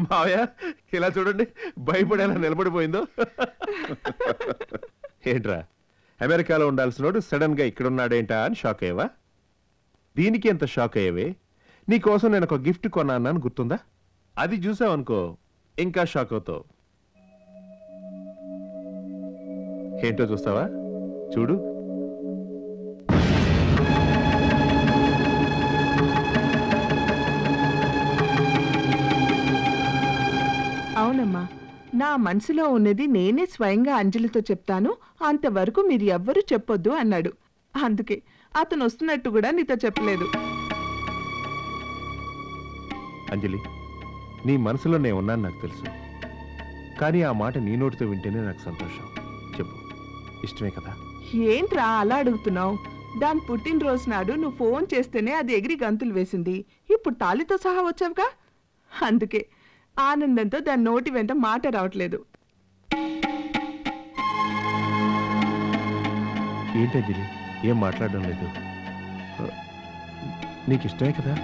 మావయ్య ఇలా చూడండి, భయపడేలా నిలబడిపోయిందో. ఏంట్రా, అమెరికాలో ఉండాల్సినోడు సడన్ గా ఇక్కడ ఉన్నాడేంటా అని షాక్ అయ్యవా? దీనికి ఎంత షాక్ అయ్యేవే? నీకోసం నేను ఒక గిఫ్ట్ కొన్నాను గుర్తుందా? అది చూసావనుకో ఇంకా షాక్ అవుతావు. ఏంటో చూస్తావా? చూడు. అవునమ్మా, నా మనసులో ఉన్నది నేనే స్వయంగా అంజలితో చెప్తాను, అంతవరకు మీరు ఎవ్వరూ చెప్పొద్దు అన్నాడు. అందుకే అతను వస్తున్నట్టు కూడా నీతో చెప్పలేదు. అంజలి, నీ మనసులో నేను ఉన్నాను నాకు తెలుసు, కానీ ఆ మాట నీ నోటితో వింటేనే నాకు సంతోషం. చెప్పు, ఇష్టమే కదా? ఏంట్రా అలా అడుగుతున్నావు? దాని పుట్టినరోజు నాడు నువ్వు ఫోన్ చేస్తేనే అది ఎగిరి గంతులు వేసింది. ఇప్పుడు తాళితో సహా వచ్చావుగా, అందుకే ఆనందంతో దాని నోటి వెంట మాట రావట్లేదు. ఏంటి అంజలి, ఏం మాట్లాడడం లేదు? నీకు ఇష్టమే కదా?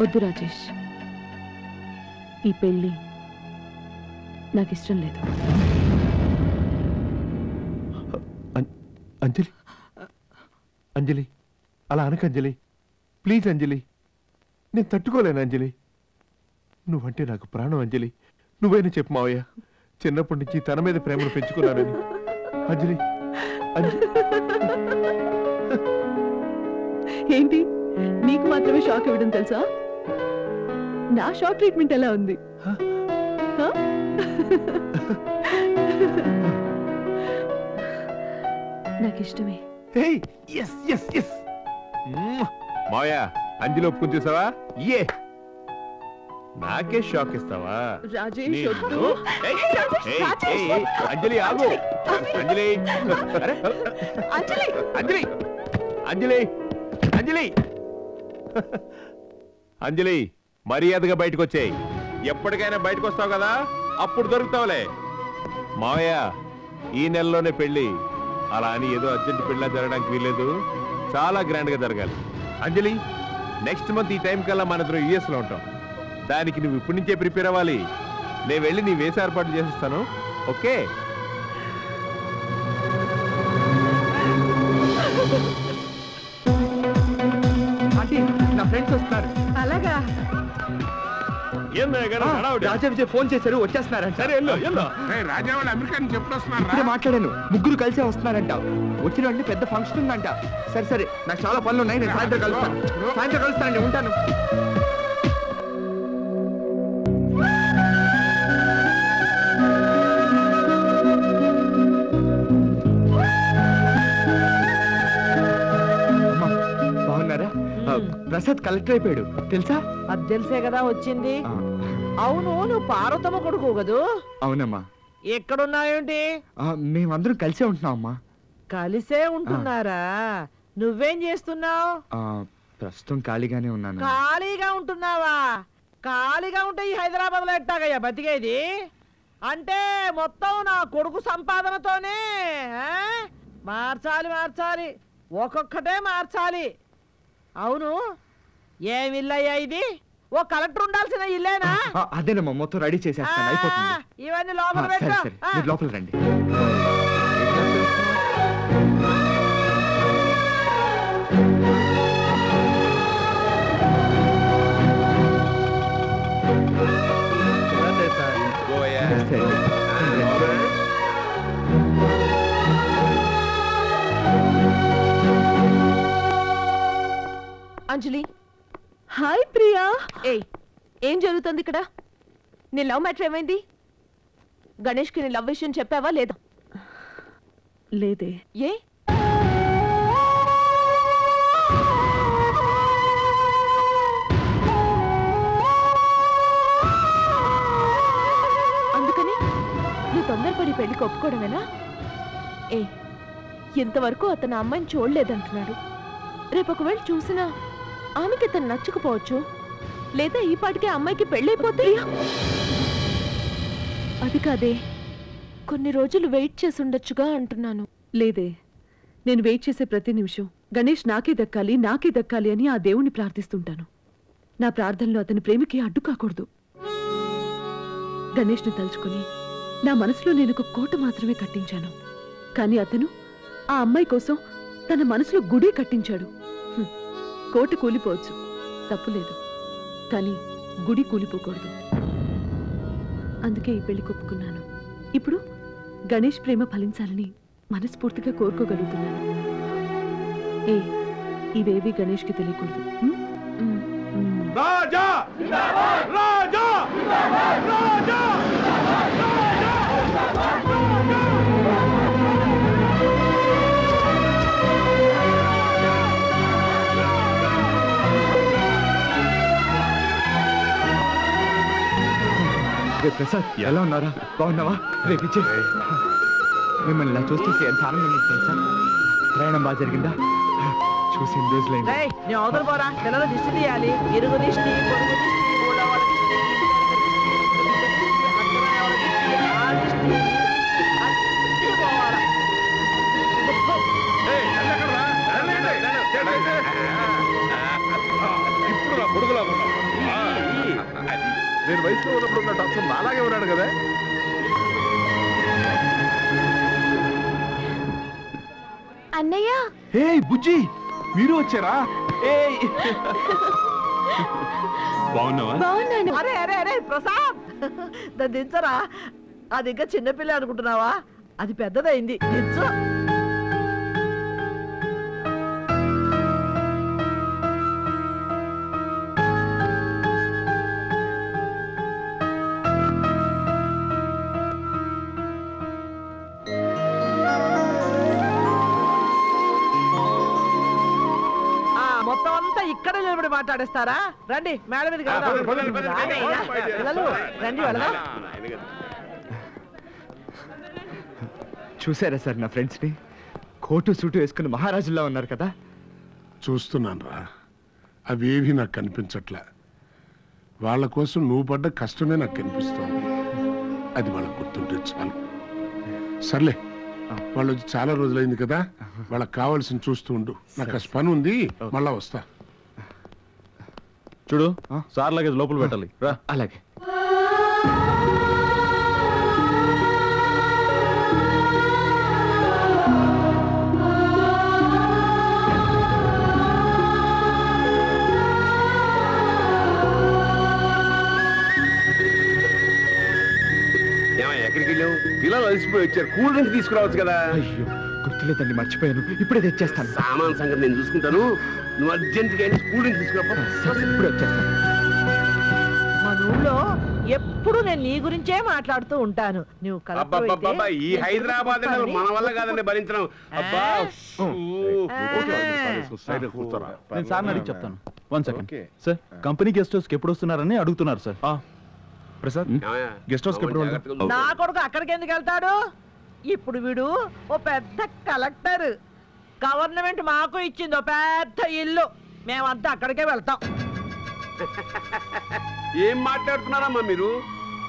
వద్దు రాజేష్, ఈ పెళ్ళి నాకు ఇష్టం లేదు. అంజలి, అంజలి అలా అనక అంజలి, ప్లీజ్ అంజలి, నేను తట్టుకోలేను అంజలి. నువ్వంటే నాకు ప్రాణం అంజలి. నువ్వైనా చెప్పు మావయ్య, చిన్నప్పటి నుంచి తన మీద ప్రేమను పెంచుకున్నానని. అంజలి, ఏంటి, నీకు మాత్రమే షాక్ ఇవ్వడం తెలుసా? నా షాక్ ట్రీట్మెంట్ ఎలా ఉంది? నాకు ఇష్టమే. మావయ్య, అంజలి ఒప్పుకుని చూసావా? ఏ నాకే షాక్ ఇస్తావా? అంజలి ఆగు. అంజలి, అంజలి, అంజలి, అంజలి, అంజలి, మర్యాదగా బయటకు వచ్చేయి. ఎప్పటికైనా బయటకు వస్తావు కదా, అప్పుడు దొరుకుతావులే. మావయ్య, ఈ నెలలోనే పెళ్లి, అలా అని ఏదో అర్జెంట్ పెళ్ళి జరగడానికి వీల్లేదు, చాలా గ్రాండ్ గా జరగాలి. అంజలి, నెక్స్ట్ మంత్ ఈ టైం కల్లా మన ఇద్దరు యుఎస్ లో ఉంటాం. దానికి నువ్వు ఇప్పటి నుంచే ప్రిపేర్ అవ్వాలి. నేను వెళ్ళి నీ వేసే ఏర్పాట్లు చేసిస్తాను, ఓకే? నా ఫ్రెండ్స్ వస్తున్నారు. అలాగా? రాజా విజయ్ ఫోన్ చేశారు, వచ్చేస్తున్నారంట. రాజా వాళ్ళు అమెరికా నుంచి ఎప్పుడు వస్తున్నారు? ఇప్పుడే మాట్లాడాను, ముగ్గురు కలిసే వస్తున్నారంట. వచ్చిన వెంటనే పెద్ద ఫంక్షన్ ఉందంట. సరే సరే, నాకు చాలా పనులు ఉన్నాయి, నేను సాయంత్రం కలుస్తానండి, ఉంటాను. బాగున్నారా? ప్రసాద్ కలెక్టర్ అయిపోయాడు తెలుసా? అది తెలిసే కదా వచ్చింది. అవును, నువ్వు పార్వతమ్మ కొడుకు కదూ? అవునమ్మా. ఎక్కడున్నావేంటి? మేమందరం కలిసే ఉంటున్నాం అమ్మా. కలిసే ఉంటున్నారా? నువ్వేం చేస్తున్నావు? ప్రస్తుతం ఖాళీగానే ఉన్నాను. ఖాళీగా ఉంటున్నావా? ఖాళీగా ఉంటే ఈ హైదరాబాద్ లో ఎట్టాగయ్యా బతికేది? అంటే మొత్తం నా కొడుకు సంపాదనతోనే మార్చాలి మార్చాలి, ఒక్కొక్కటే మార్చాలి. అవును, ఏమిల్లయ్యా ఇది? ఓ కలెక్టర్ ఉండాల్సిన ఇల్లేనా? అదేనమ్మా, మొత్తం రెడీ చేసేస్తాను, అయిపోతుంది. ఇవన్నీ లోపల పెట్టు. లోపల రండి. అంజలి, హాయ్ ప్రియా. ఏం జరుగుతుంది ఇక్కడ? నీ లవ్ మ్యాటర్ ఏమైంది? గణేష్కి నీ లవ్ విషయం చెప్పావా లేదా? లేదే. ఏ? అందుకని నువ్వు తొందరపడి పెళ్లికి ఒప్పుకోవడమేనా? ఇంతవరకు అతను అమ్మాయిని చూడలేదంటున్నాడు. రేపు ఒకవేళ చూసినా ఆమెకి అతను నచ్చకపోవచ్చు, లేదా ఈ పాటికే అమ్మాయికి పెళ్ళైపోతే. అది కాదే, కొన్ని రోజులు వెయిట్ చేసి ఉండొచ్చుగా అంటున్నాను. లేదే, నేను వెయిట్ చేసే ప్రతి నిమిషం గణేష్ నాకే దక్కాలి అని ఆ దేవుణ్ణి ప్రార్థిస్తుంటాను. నా ప్రార్థనలో అతని ప్రేమకి అడ్డు కాకూడదు. గణేష్ని తలుచుకుని నా మనసులో నేను ఒక కోట మాత్రమే కట్టించాను. కానీ అతను ఆ అమ్మాయి కోసం తన మనసులో గుడి కట్టించాడు. కోట కూలిపోవచ్చు, తప్పులేదు, కానీ గుడి కూలిపోకూడదు. అందుకే ఈ పెళ్లి ఒప్పుకున్నాను. ఇప్పుడు గణేష్ ప్రేమ ఫలించాలని మనస్ఫూర్తిగా కోరుకోగలుగుతున్నాను. ఇవేవి గణేష్కి తెలియకూడదు. రాజా రాజా రాజా ప్రసాద్, ఎలా ఉన్నారా? బాగున్నావా? రేపు ఇచ్చే మిమ్మల్ని ఇలా చూస్తే ఎంత ఆనందంగా తెలుసా? ప్రయాణం బాగా జరిగిందా? చూసి ఎన్ని రోజులైంది. నేను అవతల పోరా, పిల్లలు దిష్టి తీయాలి. ఇరుగు దిష్టి, పొరుగు దిష్టి, ఊళ్ళో వాళ్ళ దిష్టి, ఆ దిష్టి, అన్నీ పోవాలా. ఇప్పుడు నా కొడుకులా ఉన్నావు. నేను వయసులో ఉన్నప్పుడు ఉన్న డాక్టర్ నాలాగే ఉన్నాడు కదా. అన్నయ్య, హే బుజ్జి, మీరు వచ్చారా? బాగున్నావా? బాగున్నాను. అరే అరే అరే ప్రసాద్, దాన్ని దించరా. అది ఇంకా చిన్నపిల్ల అనుకుంటున్నావా? అది పెద్దదైంది, దించు. మొత్తం అంతా ఇక్కడ నిలబడి మాట్లాడేస్తారా? రండి మేడం మీదకి వెళ్దాం. పిల్లలు రండి వెళ్దాం. చూసారా సార్ నా ఫ్రెండ్స్ని? కోటు సూటు వేసుకుని మహారాజుల్లా ఉన్నారు కదా. చూస్తున్నాను రా, అవేవి నాకు కనిపించట్లే. వాళ్ళ కోసం నువ్వు పడ్డ కష్టమే నాకు కనిపిస్తోంది. అది వాళ్ళకు గుర్తుంటే చాలు. సర్లే, వాళ్ళు వచ్చి చాలా రోజులైంది కదా, వాళ్ళకి కావాల్సింది చూస్తూ ఉండు. నాకు ఆ పని ఉంది, మళ్ళా వస్తా. చూడు, సార్ లగేజ్ లోపల పెట్టాలి. రా. అలాగే. ఎక్కడికి వెళ్ళావు? పిల్లలు అలసిపోయి వచ్చారు, కూల్ డ్రింక్ తీసుకురావచ్చు కదా. అయ్యో, గుర్తులేదండి, మర్చిపోయాను. ఇప్పుడే తెచ్చేస్తాను. సామాన్ సంగతి నేను చూసుకుంటాను. నువ్వు అర్జెంట్గా కూల్ డ్రింక్ తీసుకురా. ఇప్పుడే వచ్చేస్తాను. మన ఊళ్ళో ఎప్పుడు నేను నీ గురించే మాట్లాడుతూ ఉంటాను. నువ్వు అబ్బబ్బబ్బబ్బా, ఈ హైదరాబాద్ మన వల్ల కాదండి భరించడం. అబ్బా, కూర్చోరా. నేను సార్ని అడిగి చెప్తాను. 1 సెకండ్ సార్. కంపెనీ గెస్ట్ హౌస్కి ఎప్పుడు వస్తున్నారని అడుగుతున్నారు సార్. ప్రసాద్, గెస్ట్ హౌస్కి ఎప్పుడు వెళ్తాం? నా కొడుకు అక్కడికి ఎందుకు వెళ్తాడు? ఇప్పుడు వీడు ఓ పెద్ద కలెక్టర్. గవర్నమెంట్ మాకు ఇచ్చింది ఓ పెద్ద ఇల్లు. మేమంతా అక్కడికే వెళ్తాం. ఏం మాట్లాడుతున్నారమ్మా మీరు?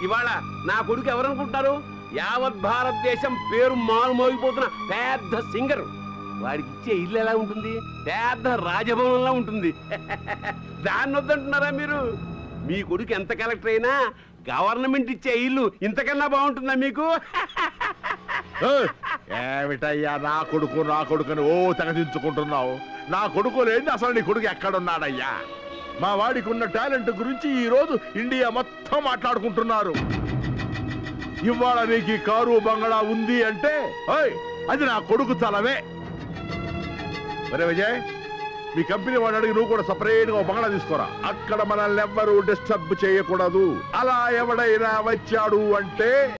ఇవాళ నా కొడుకు ఎవరనుకుంటున్నారు? యావత్ భారతదేశం పేరు మారుమోగిపోతున్న పెద్ద సింగర్. వాడికి ఇచ్చే ఇల్లు ఎలా ఉంటుంది? పెద్ద రాజభవనంలా ఉంటుంది. దాన్ని వద్దంటున్నారా మీరు? మీ కొడుకు ఎంత కలెక్టర్ అయినా గవర్నమెంట్ ఇచ్చే ఇల్లు ఇంతకన్నా బాగుంటుందా మీకు? ఏమిటయ్యా నా కొడుకుని ఓ తెగదించుకుంటున్నావు? నా కొడుకు లేని అసలు నీ కొడుకు ఎక్కడున్నాడయ్యా? మా వాడికి ఉన్న టాలెంట్ గురించి ఈ రోజు ఇండియా మొత్తం మాట్లాడుకుంటున్నారు. ఇవాళ నీకు కారు బంగళా ఉంది అంటే అది నా కొడుకు తలవే. సరే విజయ్, మీ కంపెనీ వాడు అడిగి నువ్వు కూడా సపరేట్ గా బంగళా తీసుకోరా. అక్కడ మనల్ని ఎవ్వరూ డిస్టర్బ్ చేయకూడదు. అలా ఎవడైనా వచ్చాడు అంటే